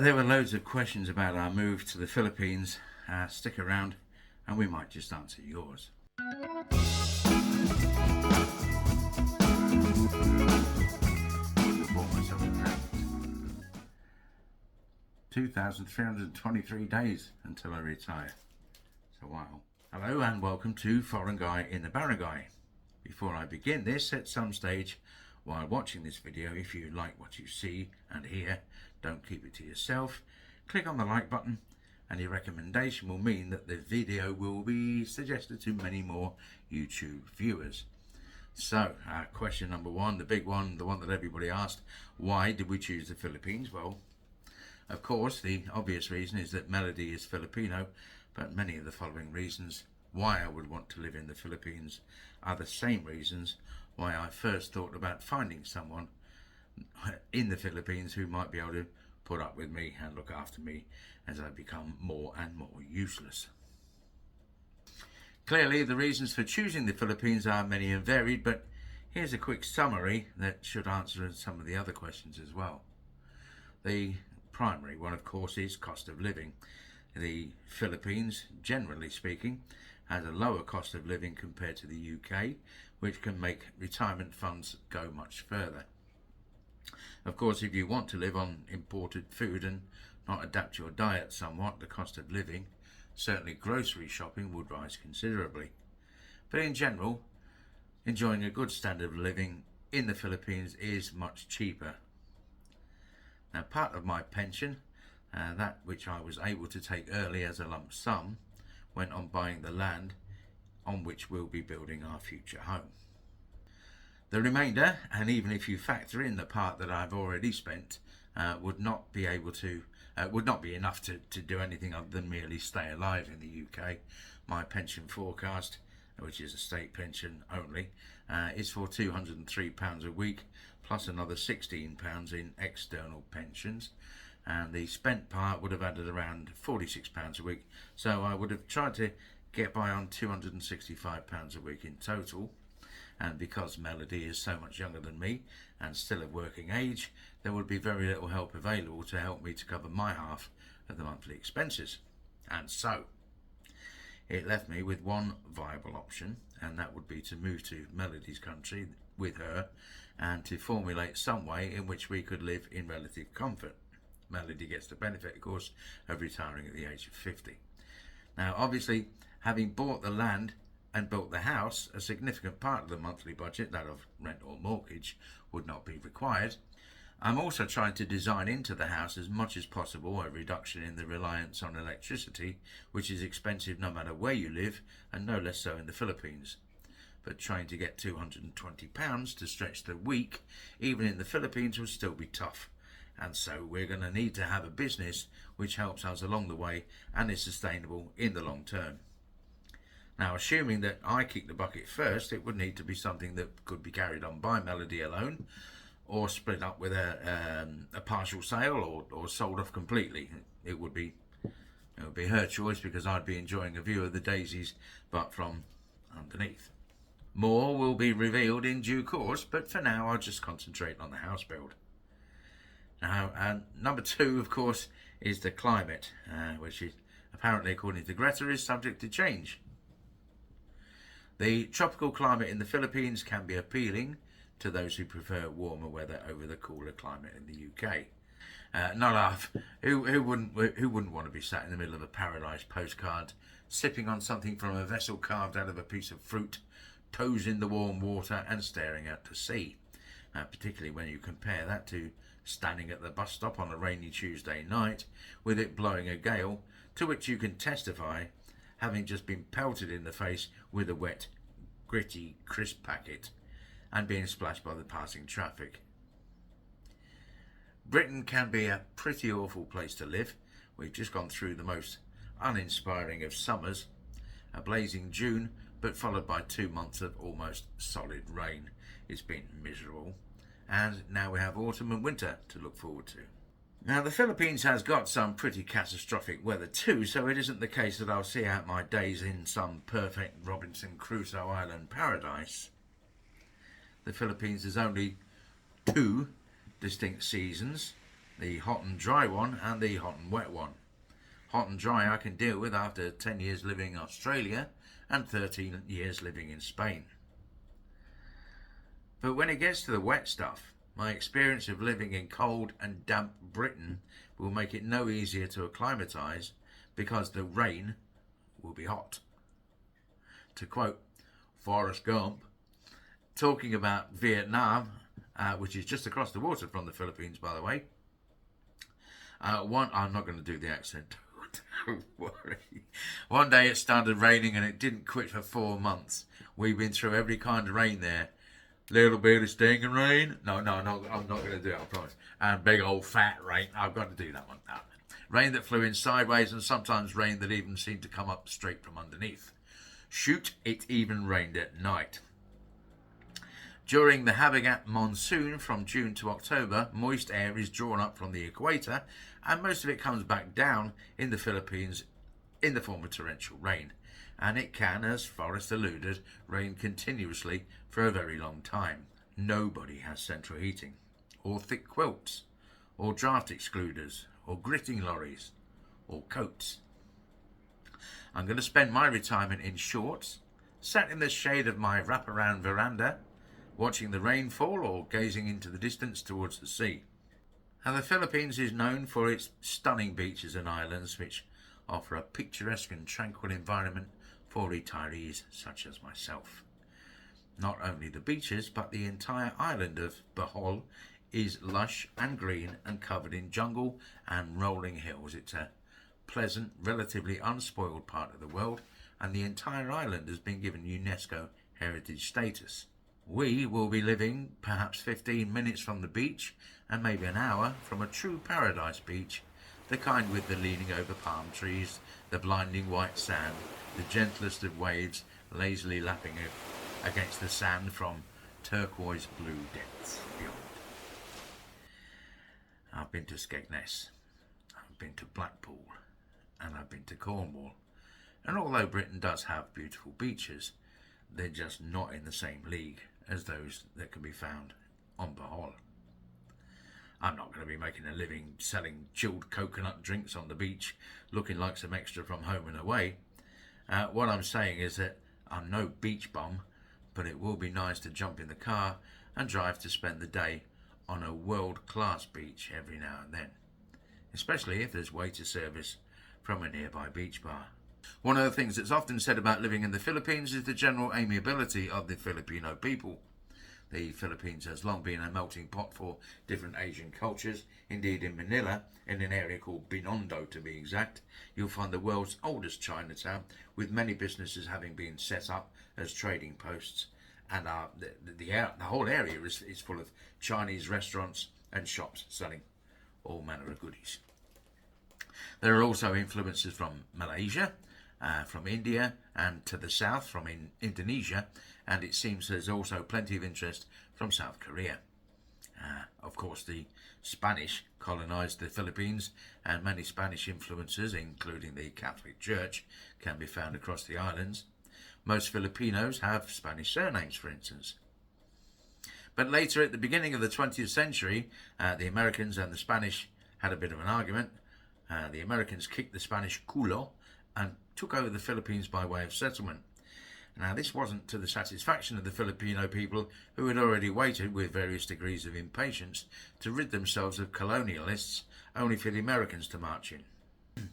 There were loads of questions about our move to the Philippines. Stick around and we might just answer yours. Bought myself a present. 2,323 days until I retire. It's a while. Hello and welcome to Foreign Guy in the Barangay. Before I begin this, at some stage while watching this video, if you like what you see and hear, don't keep it to yourself. Click on the like button and your recommendation will mean that the video will be suggested to many more YouTube viewers. So, question number one, the big one, the one that everybody asked, why did we choose the Philippines? Well, of course, the obvious reason is that Melody is Filipino, but many of the following reasons why I would want to live in the Philippines are the same reasons why I first thought about finding someone in the Philippines who might be able to put up with me and look after me as I become more and more useless. Clearly, the reasons for choosing the Philippines are many and varied, but here's a quick summary that should answer some of the other questions as well. The primary one, of course, is cost of living. The Philippines, generally speaking, has a lower cost of living compared to the UK, which can make retirement funds go much further. Of course, if you want to live on imported food and not adapt your diet somewhat, the cost of living, certainly grocery shopping, would rise considerably. But in general, enjoying a good standard of living in the Philippines is much cheaper. Now, part of my pension, that which I was able to take early as a lump sum, went on buying the land on which we'll be building our future home. The remainder, and even if you factor in the part that I've already spent, would not be enough to do anything other than merely stay alive in the UK. My pension forecast, which is a state pension only, is for £203 a week, plus another £16 in external pensions. And the spent part would have added around £46 a week, so I would have tried to get by on £265 a week in total. And because Melody is so much younger than me and still of working age, there would be very little help available to help me to cover my half of the monthly expenses. And so it left me with one viable option, and that would be to move to Melody's country with her and to formulate some way in which we could live in relative comfort. Melody gets the benefit, of course, of retiring at the age of 50. Now, obviously, having bought the land and built the house, a significant part of the monthly budget, that of rent or mortgage, would not be required. I'm also trying to design into the house as much as possible a reduction in the reliance on electricity, which is expensive no matter where you live, and no less so in the Philippines. But trying to get £220 to stretch the week, even in the Philippines, would still be tough. And so we're going to need to have a business which helps us along the way and is sustainable in the long term. Now, assuming that I kick the bucket first, it would need to be something that could be carried on by Melody alone, or split up with a partial sale, or sold off completely. It would be her choice, because I'd be enjoying a view of the daisies, but from underneath. More will be revealed in due course, but for now I'll just concentrate on the house build. Now, number two, of course, is the climate, which is apparently, according to Greta, is subject to change. The tropical climate in the Philippines can be appealing to those who prefer warmer weather over the cooler climate in the UK. Not laugh. Who wouldn't want to be sat in the middle of a paradise postcard, sipping on something from a vessel carved out of a piece of fruit, toes in the warm water and staring out to sea? Particularly when you compare that to standing at the bus stop on a rainy Tuesday night with it blowing a gale, to which you can testify, having just been pelted in the face with a wet, gritty, crisp packet and being splashed by the passing traffic. Britain can be a pretty awful place to live. We've just gone through the most uninspiring of summers, a blazing June, but followed by 2 months of almost solid rain. It's been miserable. And now we have autumn and winter to look forward to. Now, the Philippines has got some pretty catastrophic weather too, so it isn't the case that I'll see out my days in some perfect Robinson Crusoe Island paradise. The Philippines has only 2 distinct seasons, the hot and dry one and the hot and wet one. Hot and dry I can deal with after 10 years living in Australia and 13 years living in Spain. But when it gets to the wet stuff, my experience of living in cold and damp Britain will make it no easier to acclimatise because the rain will be hot. To quote Forrest Gump, talking about Vietnam, which is just across the water from the Philippines, by the way. I'm not going to do the accent. Don't worry. One day it started raining and it didn't quit for 4 months. We've been through every kind of rain there. Little bit of stinging rain. No, I'm not going to do it, I promise. And big old fat rain. I've got to do that one. No. Rain that flew in sideways and sometimes rain that even seemed to come up straight from underneath. Shoot, it even rained at night. During the Habagat monsoon from June to October, moist air is drawn up from the equator and most of it comes back down in the Philippines in the form of torrential rain. And it can, as Forrest alluded, rain continuously for a very long time. Nobody has central heating, or thick quilts, or draft excluders, or gritting lorries, or coats. I'm going to spend my retirement in shorts, sat in the shade of my wraparound veranda, watching the rain fall or gazing into the distance towards the sea. And the Philippines is known for its stunning beaches and islands, which offer a picturesque and tranquil environment for retirees such as myself. Not only the beaches, but the entire island of Bohol is lush and green and covered in jungle and rolling hills. It's a pleasant, relatively unspoiled part of the world, and the entire island has been given UNESCO heritage status. We will be living perhaps 15 minutes from the beach and maybe an hour from a true paradise beach, the kind with the leaning over palm trees, the blinding white sand, the gentlest of waves lazily lapping against the sand from turquoise blue depths beyond. I've been to Skegness, I've been to Blackpool, and I've been to Cornwall, and although Britain does have beautiful beaches, they're just not in the same league as those that can be found on Bohol. I'm not going to be making a living selling chilled coconut drinks on the beach, looking like some extra from Home and Away. What I'm saying is that I'm no beach bum, but it will be nice to jump in the car and drive to spend the day on a world-class beach every now and then, especially if there's waiter service from a nearby beach bar. One of the things that's often said about living in the Philippines is the general amiability of the Filipino people. The Philippines has long been a melting pot for different Asian cultures. Indeed, in Manila, in an area called Binondo to be exact, you'll find the world's oldest Chinatown, with many businesses having been set up as trading posts. And the whole area is full of Chinese restaurants and shops selling all manner of goodies. There are also influences from Malaysia, from India, and to the south from Indonesia, and it seems there's also plenty of interest from South Korea. Of course, the Spanish colonised the Philippines, and many Spanish influences, including the Catholic Church, can be found across the islands. Most Filipinos have Spanish surnames, for instance. But later, at the beginning of the 20th century, the Americans and the Spanish had a bit of an argument. The Americans kicked the Spanish culo and took over the Philippines by way of settlement. Now, this wasn't to the satisfaction of the Filipino people, who had already waited with various degrees of impatience to rid themselves of colonialists, only for the Americans to march in.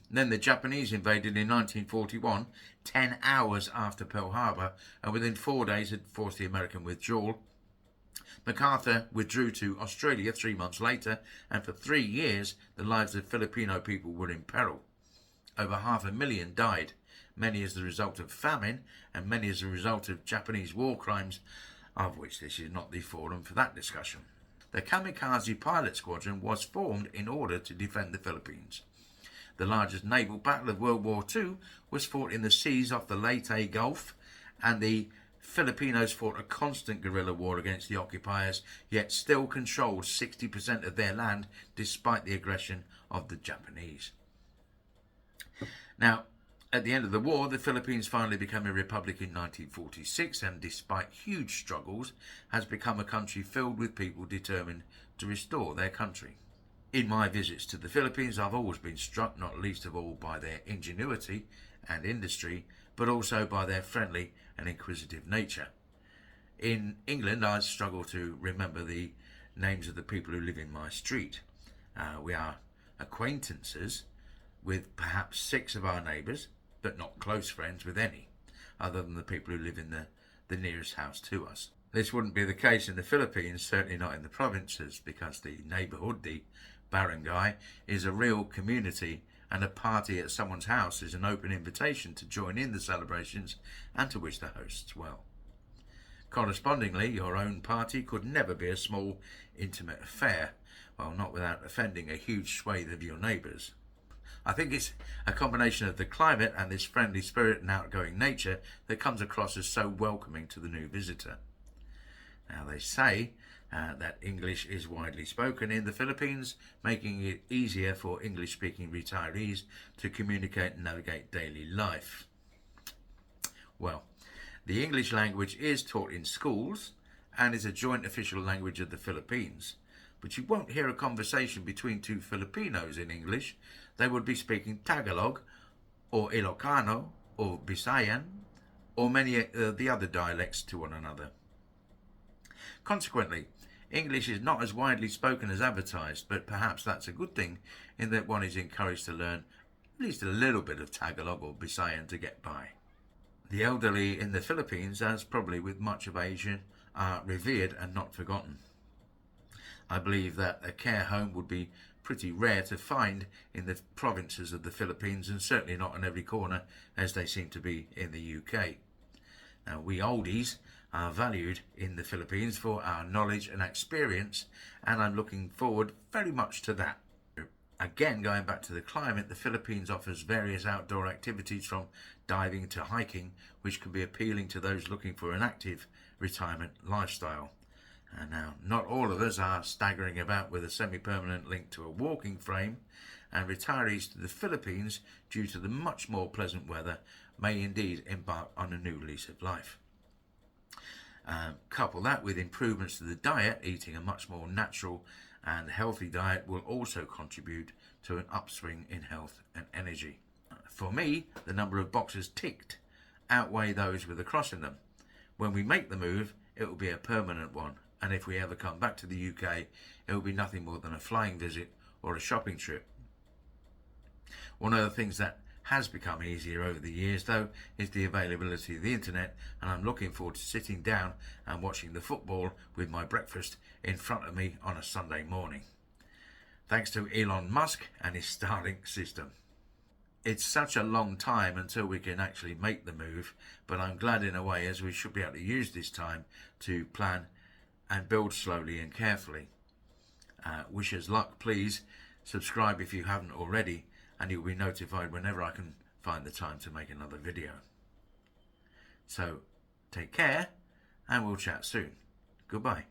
Then the Japanese invaded in 1941, 10 hours after Pearl Harbor, and within 4 days had forced the American withdrawal. MacArthur withdrew to Australia 3 months later, and for 3 years the lives of Filipino people were in peril. Over 500,000 died, many as the result of famine and many as a result of Japanese war crimes, of which this is not the forum for that discussion. The Kamikaze Pilot Squadron was formed in order to defend the Philippines. The largest naval battle of World War II was fought in the seas off the Leyte Gulf, and the Filipinos fought a constant guerrilla war against the occupiers, yet still controlled 60% of their land despite the aggression of the Japanese. Now, at the end of the war, the Philippines finally became a republic in 1946, and despite huge struggles, has become a country filled with people determined to restore their country. In my visits to the Philippines, I've always been struck, not least of all by their ingenuity and industry, but also by their friendly and inquisitive nature. In England, I struggle to remember the names of the people who live in my street. We are acquaintances with perhaps 6 of our neighbours, but not close friends with any, other than the people who live in the nearest house to us. This wouldn't be the case in the Philippines, certainly not in the provinces, because the neighbourhood, the barangay, is a real community, and a party at someone's house is an open invitation to join in the celebrations and to wish the hosts well. Correspondingly, your own party could never be a small, intimate affair, well, not without offending a huge swathe of your neighbours. I think it's a combination of the climate and this friendly spirit and outgoing nature that comes across as so welcoming to the new visitor. Now, they say that English is widely spoken in the Philippines, making it easier for English-speaking retirees to communicate and navigate daily life. Well, the English language is taught in schools and is a joint official language of the Philippines. But you won't hear a conversation between 2 Filipinos in English. They would be speaking Tagalog or Ilocano or Bisayan or many of the other dialects to one another. Consequently, English is not as widely spoken as advertised, but perhaps that's a good thing in that one is encouraged to learn at least a little bit of Tagalog or Bisayan to get by. The elderly in the Philippines, as probably with much of Asia, are revered and not forgotten. I believe that a care home would be pretty rare to find in the provinces of the Philippines, and certainly not on every corner as they seem to be in the UK. Now, we oldies are valued in the Philippines for our knowledge and experience, and I'm looking forward very much to that. Again, going back to the climate, the Philippines offers various outdoor activities from diving to hiking, which can be appealing to those looking for an active retirement lifestyle. And now, not all of us are staggering about with a semi-permanent link to a walking frame, and retirees to the Philippines, due to the much more pleasant weather, may indeed embark on a new lease of life. Couple that with improvements to the diet, eating a much more natural and healthy diet will also contribute to an upswing in health and energy. For me, the number of boxes ticked outweigh those with a cross in them. When we make the move, it will be a permanent one, and if we ever come back to the UK, it will be nothing more than a flying visit or a shopping trip. One of the things that has become easier over the years, though, is the availability of the internet, and I'm looking forward to sitting down and watching the football with my breakfast in front of me on a Sunday morning. Thanks to Elon Musk and his Starlink system. It's such a long time until we can actually make the move, but I'm glad in a way, as we should be able to use this time to plan and build slowly and carefully. Wish us luck. Please subscribe if you haven't already, and you'll be notified whenever I can find the time to make another video. So, take care, and we'll chat soon. Goodbye.